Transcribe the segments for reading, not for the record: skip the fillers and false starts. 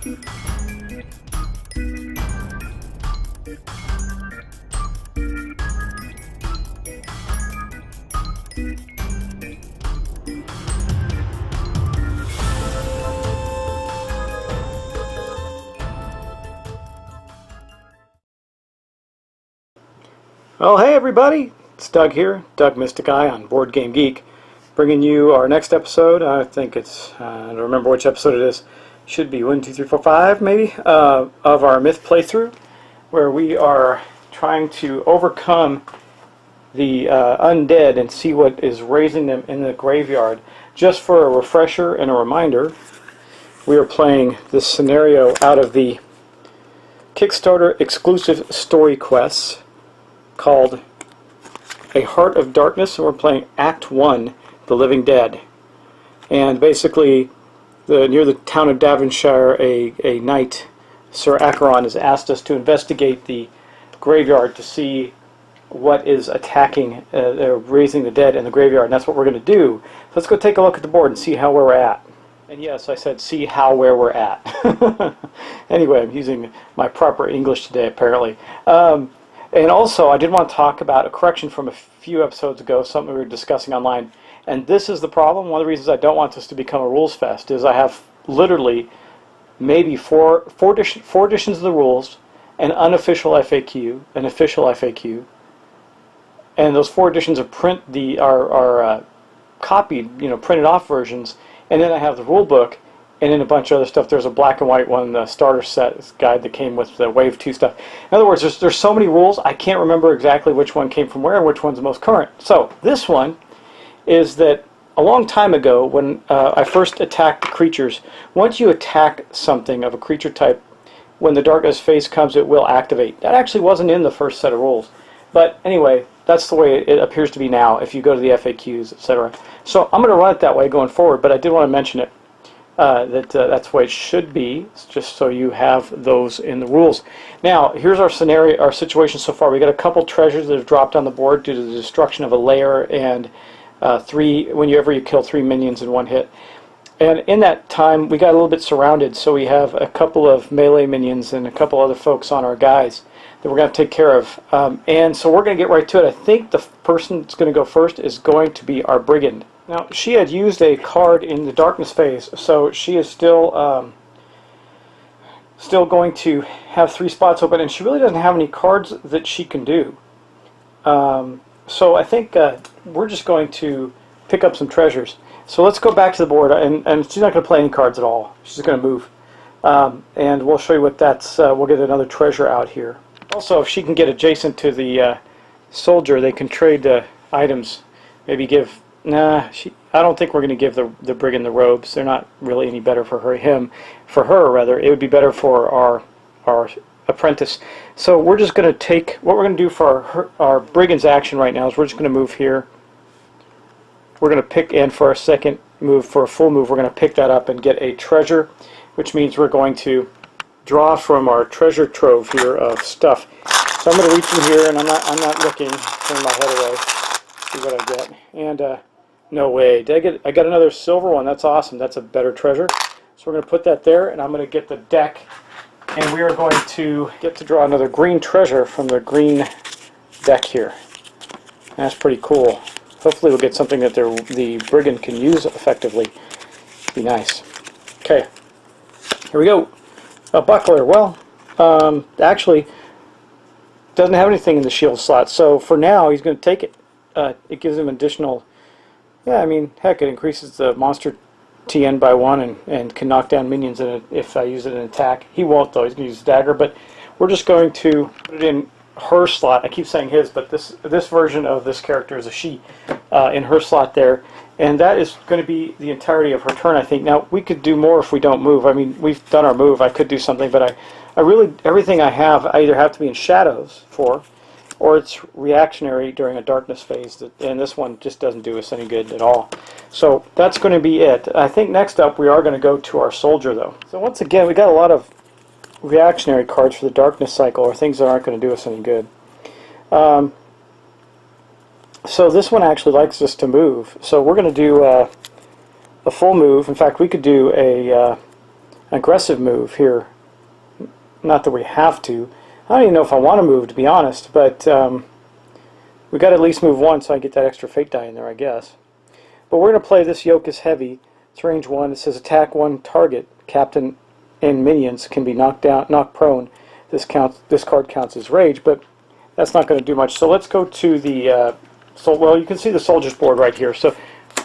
Well, hey everybody, it's Doug here, Doug Mystic Eye on Board Game Geek, bringing you our next episode. I think it's, I don't remember which episode it is, should be 1, 2, 3, 4, 5 maybe, of our Myth playthrough, where we are trying to overcome the undead and see what is raising them in the graveyard. Just for a refresher and a reminder, we are playing this scenario out of the Kickstarter exclusive story quests called A Heart of Darkness, and we're playing Act 1, The Living Dead. And basically, near the town of Davonshire, a knight, Sir Acheron, has asked us to investigate the graveyard to see what is attacking, raising the dead in the graveyard, and that's what we're going to do. So let's go take a look at the board and see how where we're at. And yes, I said see how where we're at. Anyway, I'm using my proper English today, apparently. And also, I did want to talk about a correction from a few episodes ago, something we were discussing online. And this is the problem. One of the reasons I don't want this to become a rules fest is I have literally maybe four editions of the rules, an unofficial FAQ, an official FAQ, and those 4 editions are copied, printed off versions. And then I have the rule book. And then a bunch of other stuff. There's a black and white one, the starter set guide that came with the Wave 2 stuff. In other words, there's so many rules, I can't remember exactly which one came from where and which one's the most current. So this one is that a long time ago, when I first attacked the creatures, once you attack something of a creature type, when the darkness phase comes, it will activate. That actually wasn't in the first set of rules. But anyway, that's the way it appears to be now if you go to the FAQs, etc. So I'm going to run it that way going forward, but I did want to mention it. That's the way it should be, just so you have those in the rules. Now, here's our scenario, our situation so far. We got a couple treasures that have dropped on the board due to the destruction of a lair, and whenever you kill 3 minions in one hit. And in that time, we got a little bit surrounded, so we have a couple of melee minions and a couple other folks on our guys that we're going to take care of. And so we're going to get right to it. I think the person that's going to go first is going to be our Brigand. Now, she had used a card in the darkness phase, so she is still going to have 3 spots open, and she really doesn't have any cards that she can do. So I think we're just going to pick up some treasures. So let's go back to the board, and she's not going to play any cards at all. She's going to move. And we'll show you what that's, we'll get another treasure out here. Also, if she can get adjacent to the soldier, they can trade items. Maybe give... Nah, I don't think we're going to give the Brigand the robes. They're not really any better for her, rather. It would be better for our Apprentice. So we're just going to take, what we're going to do for our Brigand's action right now is we're just going to move here. We're going to pick, and for our second move, for a full move, we're going to pick that up and get a treasure, which means we're going to draw from our treasure trove here of stuff. So I'm going to reach in here, and I'm not looking, turn my head away, see what I get. And no way. I got another silver one. That's awesome. That's a better treasure. So we're going to put that there, and I'm going to get the deck, and we are going to get to draw another green treasure from the green deck here. And that's pretty cool. Hopefully we'll get something that the Brigand can use effectively. Be nice. Okay. Here we go. A buckler. Well, actually, doesn't have anything in the shield slot, so for now he's going to take it. It gives him additional... Yeah, I mean, heck, it increases the monster TN by 1 and can knock down minions in it if I use it in attack. He won't, though. He's going to use dagger, but we're just going to put it in her slot. I keep saying his, but this version of this character is a she in her slot there, and that is going to be the entirety of her turn, I think. Now, we could do more if we don't move. I mean, we've done our move. I could do something, but I really, everything I have, I either have to be in shadows for, or it's reactionary during a darkness phase, and this one just doesn't do us any good at all. So that's going to be it. I think next up we are going to go to our soldier, though. So once again, we got a lot of reactionary cards for the darkness cycle, or things that aren't going to do us any good. So this one actually likes us to move. So we're going to do a full move. In fact, we could do a aggressive move here. Not that we have to. I don't even know if I want to move, to be honest, but we got to at least move one so I get that extra fate die in there, I guess. But we're going to play this yoke is heavy. It's range 1. It says attack one target. Captain and minions can be knocked down, knocked prone. This card counts as rage, but that's not going to do much. So let's go to the well, you can see the soldiers board right here. So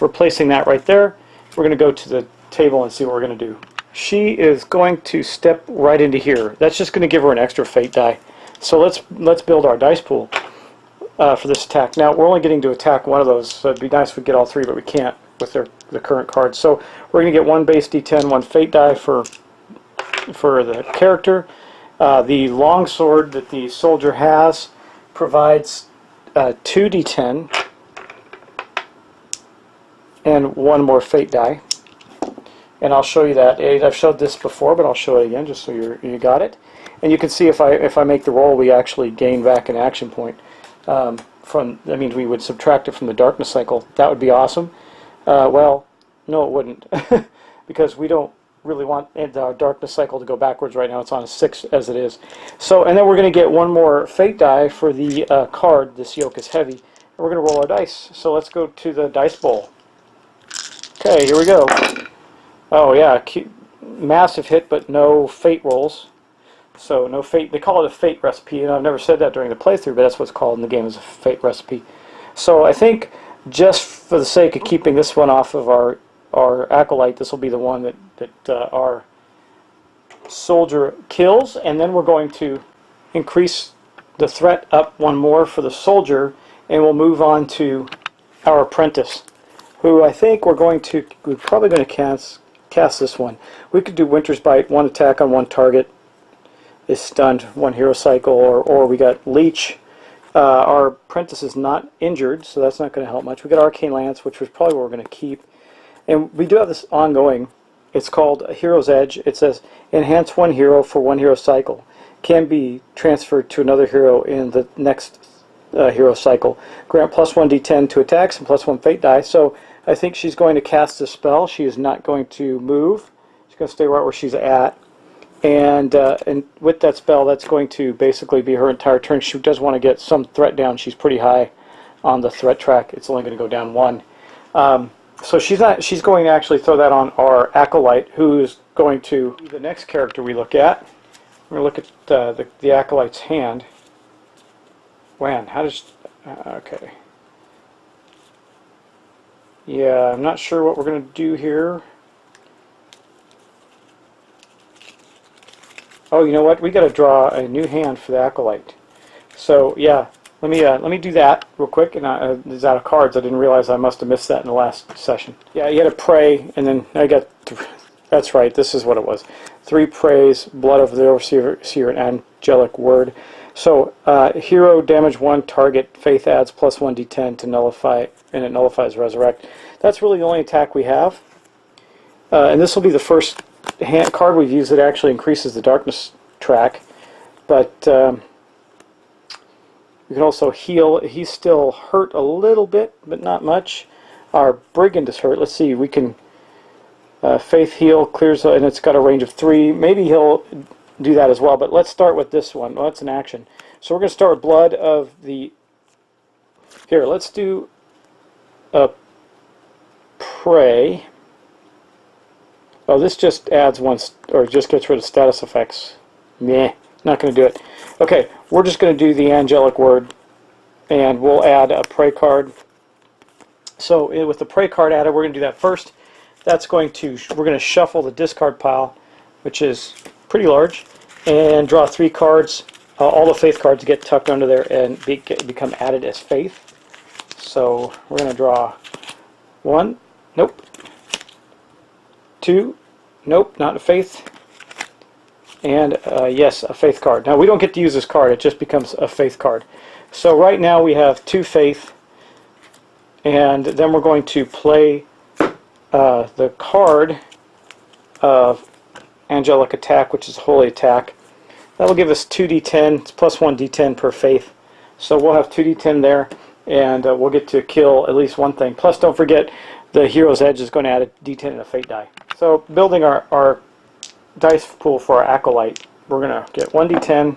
we're placing that right there. We're going to go to the table and see what we're going to do. She is going to step right into here. That's just going to give her an extra fate die. So let's build our dice pool for this attack. Now we're only getting to attack one of those, so it'd be nice if we get all three, but we can't with the current cards. So we're going to get one base D10, one fate die for the character. The longsword that the soldier has provides 2 D10 and one more fate die. And I'll show you that. I've showed this before, but I'll show it again just so you got it. And you can see if I make the roll, we actually gain back an action point. That means we would subtract it from the darkness cycle. That would be awesome. Well, no, it wouldn't, because we don't really want our darkness cycle to go backwards right now. It's on a 6 as it is. So, and then we're going to get one more fate die for the card. This yoke is heavy. And we're going to roll our dice. So let's go to the dice bowl. Okay, here we go. Oh yeah, massive hit, but no fate rolls. So no fate. They call it a fate recipe, and I've never said that during the playthrough, but that's what it's called in the game, is a fate recipe. So I think just for the sake of keeping this one off of our Acolyte, this will be the one that our soldier kills, and then we're going to increase the threat up one more for the soldier, and we'll move on to our Apprentice, who I think we're probably going to cast this one. We could do Winter's Bite, one attack on one target is stunned, one hero cycle, or we got Leech. Our Apprentice is not injured, so that's not going to help much. We got Arcane Lance, which was probably what we're going to keep. And we do have this ongoing. It's called Hero's Edge. It says, enhance one hero for one hero cycle. Can be transferred to another hero in the next hero cycle. Grant +1 D10 to attacks and +1 fate die. So I think she's going to cast a spell. She is not going to move. She's going to stay right where she's at. And with that spell, that's going to basically be her entire turn. She does want to get some threat down. She's pretty high on the threat track. It's only going to go down 1. So she's going to actually throw that on our Acolyte, who is going to be the next character we look at. We're going to look at the Acolyte's hand. When? How does... okay. Yeah, I'm not sure what we're going to do here. Oh, you know what? We got to draw a new hand for the Acolyte. So yeah, let me do that real quick. And it's out of cards. I didn't realize I must have missed that in the last session. Yeah, you had to pray, and then I got. That's right. This is what it was. 3 praise, blood of the overseer, and angelic word. So hero damage 1 target. Faith adds +1 D10 to nullify, and it nullifies resurrect. That's really the only attack we have. And this will be the first card we've used that actually increases the darkness track, but we can also heal. He's still hurt a little bit, but not much. Our Brigand is hurt. Let's see, we can faith heal, clears, and it's got a range of 3. Maybe he'll do that as well, but let's start with this one. Well, that's an action. So we're going to start with blood of the... Here, let's do a pray. Oh, this just adds one, or just gets rid of status effects. Meh, not going to do it. Okay, we're just going to do the angelic word, and we'll add a pray card. So with the pray card added, we're going to do that first. That's going to, we're going to shuffle the discard pile, which is pretty large, and draw 3 cards. All the faith cards get tucked under there and become added as faith. So we're going to draw 1. Nope. 2, nope, not a faith, and yes, a faith card. Now we don't get to use this card, it just becomes a faith card. So right now we have 2 faith, and then we're going to play the card of angelic attack, which is holy attack. That will give us 2 D10, it's +1 D10 per faith. So we'll have 2 D10 there, and we'll get to kill at least one thing. Plus don't forget, the Hero's Edge is going to add a D10 and a fate die. So building our dice pool for our Acolyte. We're going to get 1d10.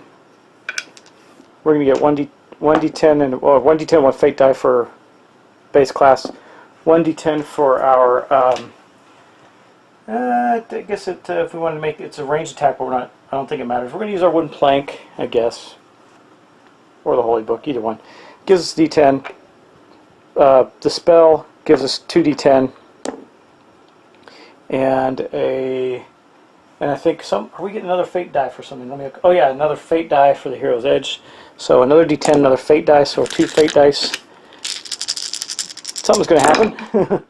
We're going to get 1d10 and 1d10, 1 fate die for base class, 1d10 for our. I guess if we want to make it's a ranged attack, but we're not. I don't think it matters. We're going to use our wooden plank, I guess, or the holy book, either one. Gives us d10. The spell gives us 2d10, and I think some. Are we getting another fate die for something? Let me. Oh yeah, another fate die for the hero's edge. So another d10, another fate die. So 2 fate dice. Something's going to happen.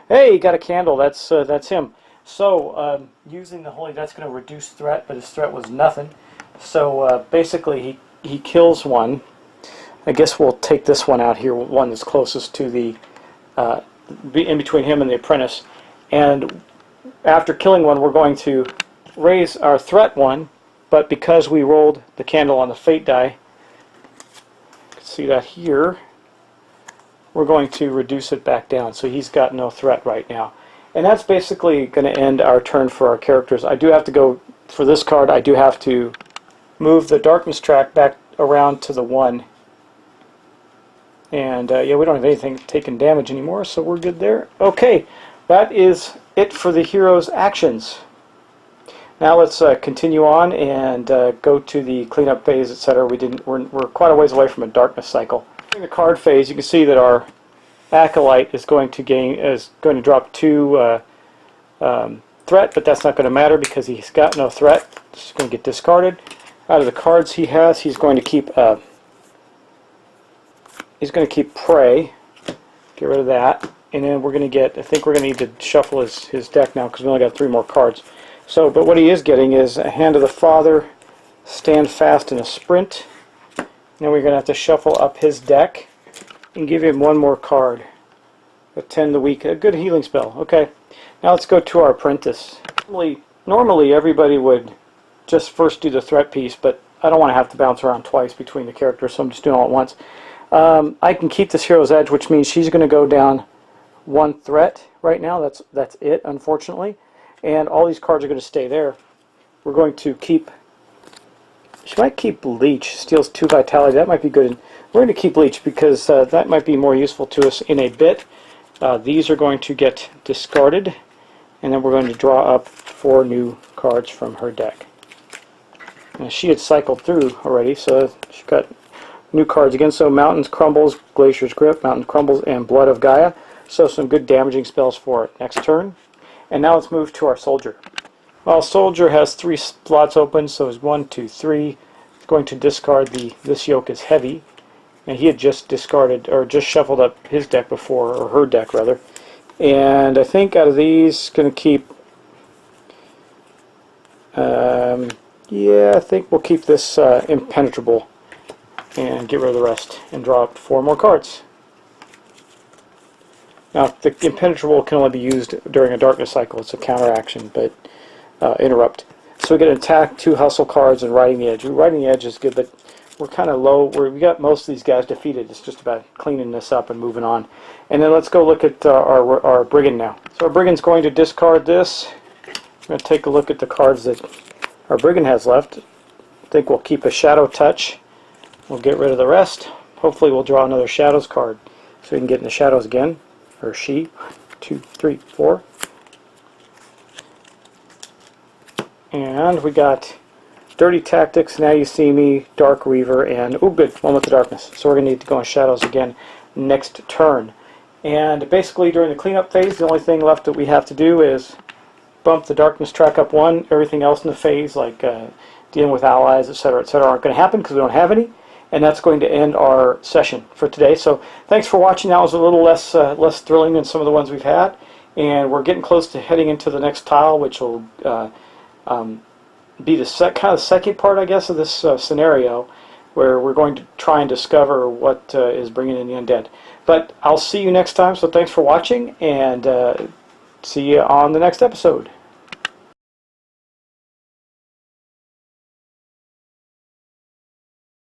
Hey, got a candle. That's him. So using the holy, that's going to reduce threat, but his threat was nothing. So basically, he kills one. I guess we'll take this one out here, one that's closest to the in between him and the apprentice. And after killing one, we're going to raise our threat one, but because we rolled the candle on the fate die, you can see that here, we're going to reduce it back down. So he's got no threat right now. And that's basically going to end our turn for our characters. I do have to go, for this card, I do have to move the darkness track back around to the 1. And yeah, we don't have anything taking damage anymore, so we're good there. Okay, that is it for the hero's actions. Now let's continue on and go to the cleanup phase, etc. We're quite a ways away from a darkness cycle. In the card phase, you can see that our Acolyte is going to drop 2 threat, but that's not going to matter because he's got no threat. It's going to get discarded. Out of the cards he has, he's going to keep Prey. Get rid of that, and then we're going to get. I think we're going to need to shuffle his deck now because we only got 3 more cards. So, but what he is getting is a Hand of the Father, Stand Fast, and a Sprint. Now we're going to have to shuffle up his deck and give him 1 more card. Attend the weak. A good healing spell. Okay. Now let's go to our Apprentice. Normally everybody would just first do the threat piece, but I don't want to have to bounce around twice between the characters, so I'm just doing it all at once. I can keep this hero's edge, which means she's going to go down 1 threat right now. That's it, unfortunately. And all these cards are going to stay there. We're going to keep. She might keep Leech. Steals 2 vitality. That might be good. We're going to keep Leech because that might be more useful to us in a bit. These are going to get discarded, and then we're going to draw up 4 new cards from her deck. Now, she had cycled through already, so she's got new cards again. So Mountains Crumbles, Glacier's Grip, Mountains Crumbles, and Blood of Gaia. So some good damaging spells for it. Next turn. And now let's move to our Soldier. Well, Soldier has 3 slots open, so it's 1, 2, 3. He's going to discard this yoke is heavy. And he had just discarded, or just shuffled up his deck before, or her deck rather. And I think out of these, going to keep, yeah, I think we'll keep this Impenetrable and get rid of the rest and draw up 4 more cards. Now, the Impenetrable can only be used during a darkness cycle. It's a counter action, but interrupt. So we get an attack, 2 hustle cards, and riding the edge. Riding the edge is good, but we're kind of low. We got most of these guys defeated. It's just about cleaning this up and moving on. And then let's go look at our Brigand now. So our Brigand's going to discard this. I'm going to take a look at the cards that our Brigand has left. I think we'll keep a Shadow Touch. We'll get rid of the rest. Hopefully we'll draw another Shadows card so we can get in the Shadows again. Or she. 2, 3, 4. And we got Dirty Tactics, Now You See Me, Dark Reaver, and, oh good, one with the darkness. So we're going to need to go in Shadows again next turn. And basically during the cleanup phase, the only thing left that we have to do is bump the darkness track up 1. Everything else in the phase, like dealing with allies, etc., aren't going to happen because we don't have any. And that's going to end our session for today. So thanks for watching. That was a little less thrilling than some of the ones we've had. And we're getting close to heading into the next tile, which will be the kind of second part, I guess, of this scenario, where we're going to try and discover what is bringing in the undead. But I'll see you next time, so thanks for watching, and see you on the next episode.